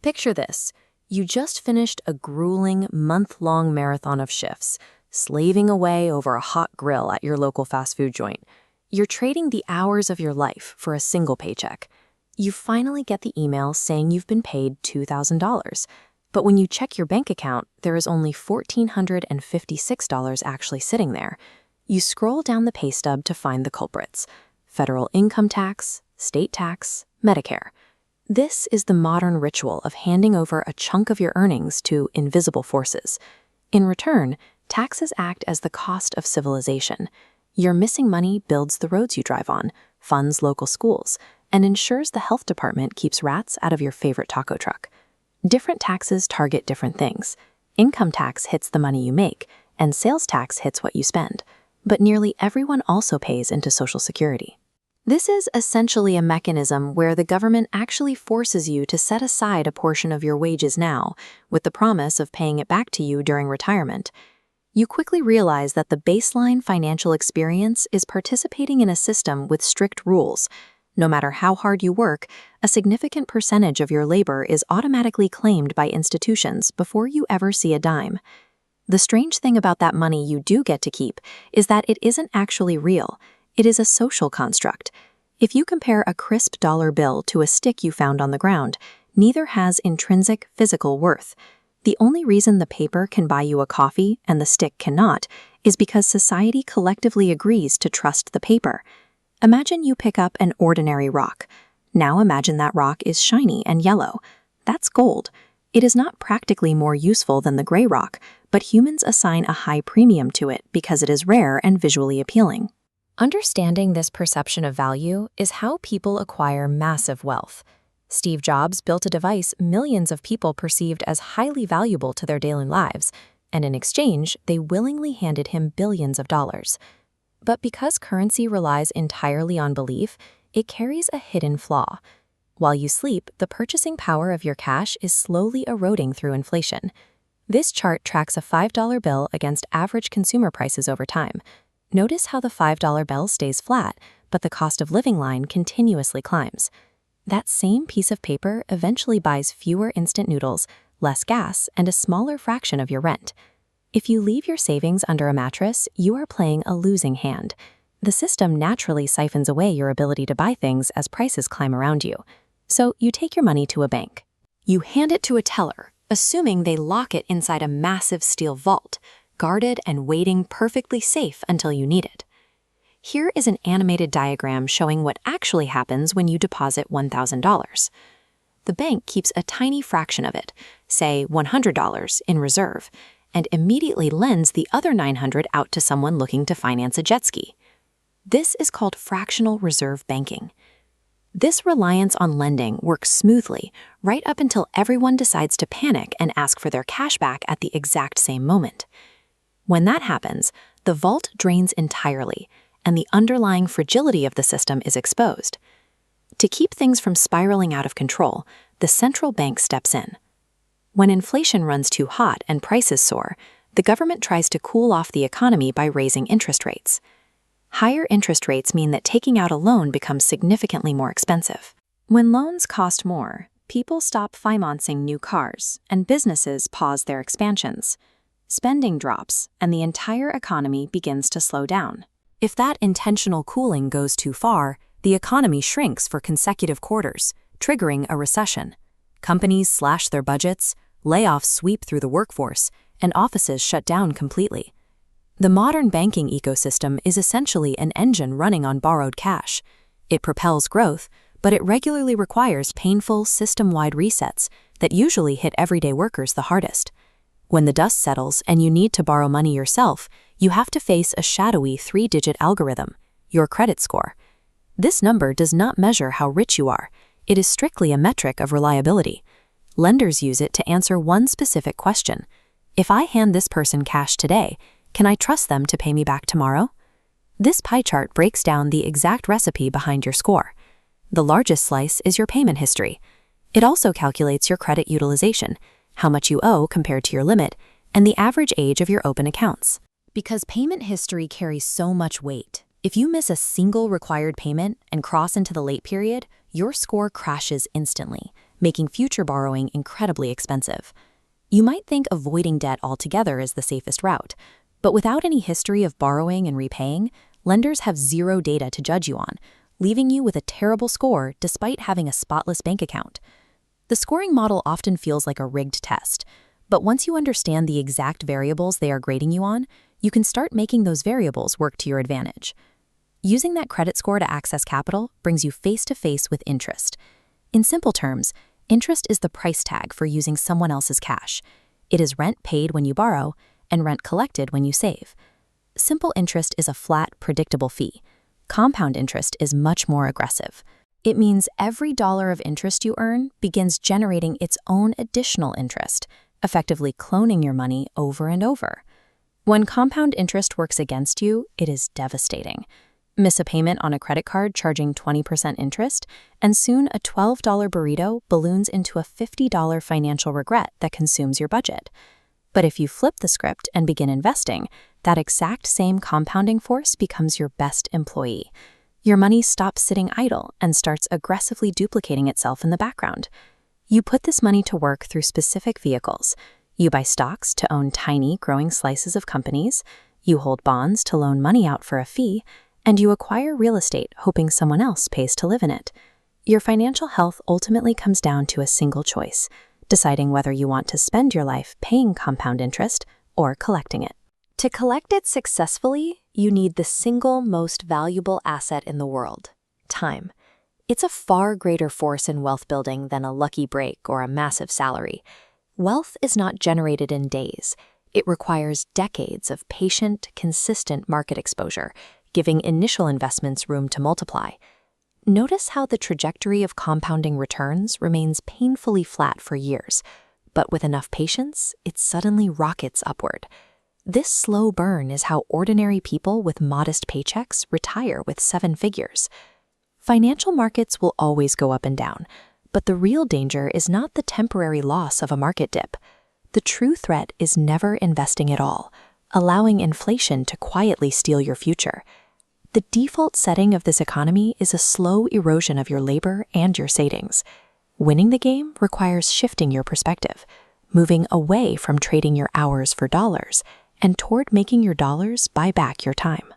Picture this. You just finished a grueling, month-long marathon of shifts, slaving away over a hot grill at your local fast food joint. You're trading the hours of your life for a single paycheck. You finally get the email saying you've been paid $2,000. But when you check your bank account, there is only $1,456 actually sitting there. You scroll down the pay stub to find the culprits: federal income tax, state tax, Medicare. This is the modern ritual of handing over a chunk of your earnings to invisible forces. In return, taxes act as the cost of civilization. Your missing money builds the roads you drive on, funds local schools, and ensures the health department keeps rats out of your favorite taco truck. Different taxes target different things. Income tax hits the money you make, and sales tax hits what you spend. But nearly everyone also pays into Social Security. This is essentially a mechanism where the government actually forces you to set aside a portion of your wages now, with the promise of paying it back to you during retirement. You quickly realize that the baseline financial experience is participating in a system with strict rules. No matter how hard you work, a significant percentage of your labor is automatically claimed by institutions before you ever see a dime. The strange thing about that money you do get to keep is that it isn't actually real. It is a social construct. If you compare a crisp dollar bill to a stick you found on the ground, neither has intrinsic physical worth. The only reason the paper can buy you a coffee and the stick cannot is because society collectively agrees to trust the paper. Imagine you pick up an ordinary rock. Now imagine that rock is shiny and yellow. That's gold. It is not practically more useful than the gray rock, but humans assign a high premium to it because it is rare and visually appealing. Understanding this perception of value is how people acquire massive wealth. Steve Jobs built a device millions of people perceived as highly valuable to their daily lives, and in exchange, they willingly handed him billions of dollars. But because currency relies entirely on belief, it carries a hidden flaw. While you sleep, the purchasing power of your cash is slowly eroding through inflation. This chart tracks a $5 bill against average consumer prices over time. Notice how the $5 bill stays flat, but the cost of living line continuously climbs. That same piece of paper eventually buys fewer instant noodles, less gas, and a smaller fraction of your rent. If you leave your savings under a mattress, you are playing a losing hand. The system naturally siphons away your ability to buy things as prices climb around you. So you take your money to a bank. You hand it to a teller, assuming they lock it inside a massive steel vault, guarded and waiting perfectly safe until you need it. Here is an animated diagram showing what actually happens when you deposit $1,000. The bank keeps a tiny fraction of it, say $100, in reserve, and immediately lends the other $900 out to someone looking to finance a jet ski. This is called fractional reserve banking. This reliance on lending works smoothly right up until everyone decides to panic and ask for their cash back at the exact same moment. When that happens, the vault drains entirely, and the underlying fragility of the system is exposed. To keep things from spiraling out of control, the central bank steps in. When inflation runs too hot and prices soar, the government tries to cool off the economy by raising interest rates. Higher interest rates mean that taking out a loan becomes significantly more expensive. When loans cost more, people stop financing new cars, and businesses pause their expansions. Spending drops, and the entire economy begins to slow down. If that intentional cooling goes too far, the economy shrinks for consecutive quarters, triggering a recession. Companies slash their budgets, layoffs sweep through the workforce, and offices shut down completely. The modern banking ecosystem is essentially an engine running on borrowed cash. It propels growth, but it regularly requires painful, system-wide resets that usually hit everyday workers the hardest. When the dust settles and you need to borrow money yourself, you have to face a shadowy 3-digit algorithm, your credit score. This number does not measure how rich you are. It is strictly a metric of reliability. Lenders use it to answer one specific question. If I hand this person cash today, can I trust them to pay me back tomorrow? This pie chart breaks down the exact recipe behind your score. The largest slice is your payment history. It also calculates your credit utilization, how much you owe compared to your limit, and the average age of your open accounts. Because payment history carries so much weight, if you miss a single required payment and cross into the late period, your score crashes instantly, making future borrowing incredibly expensive. You might think avoiding debt altogether is the safest route, but without any history of borrowing and repaying, lenders have zero data to judge you on, leaving you with a terrible score despite having a spotless bank account. The scoring model often feels like a rigged test, but once you understand the exact variables they are grading you on, you can start making those variables work to your advantage. Using that credit score to access capital brings you face-to-face with interest. In simple terms, interest is the price tag for using someone else's cash. It is rent paid when you borrow and rent collected when you save. Simple interest is a flat, predictable fee. Compound interest is much more aggressive. It means every dollar of interest you earn begins generating its own additional interest, effectively cloning your money over and over. When compound interest works against you, it is devastating. Miss a payment on a credit card charging 20% interest, and soon a $12 burrito balloons into a $50 financial regret that consumes your budget. But if you flip the script and begin investing, that exact same compounding force becomes your best employee. Your money stops sitting idle and starts aggressively duplicating itself in the background. You put this money to work through specific vehicles. You buy stocks to own tiny, growing slices of companies, you hold bonds to loan money out for a fee, and you acquire real estate hoping someone else pays to live in it. Your financial health ultimately comes down to a single choice, deciding whether you want to spend your life paying compound interest or collecting it. To collect it successfully, you need the single most valuable asset in the world: time. It's a far greater force in wealth building than a lucky break or a massive salary. Wealth is not generated in days. It requires decades of patient, consistent market exposure, giving initial investments room to multiply. Notice how the trajectory of compounding returns remains painfully flat for years, but with enough patience, it suddenly rockets upward. This slow burn is how ordinary people with modest paychecks retire with 7 figures. Financial markets will always go up and down, but the real danger is not the temporary loss of a market dip. The true threat is never investing at all, allowing inflation to quietly steal your future. The default setting of this economy is a slow erosion of your labor and your savings. Winning the game requires shifting your perspective, moving away from trading your hours for dollars and toward making your dollars buy back your time.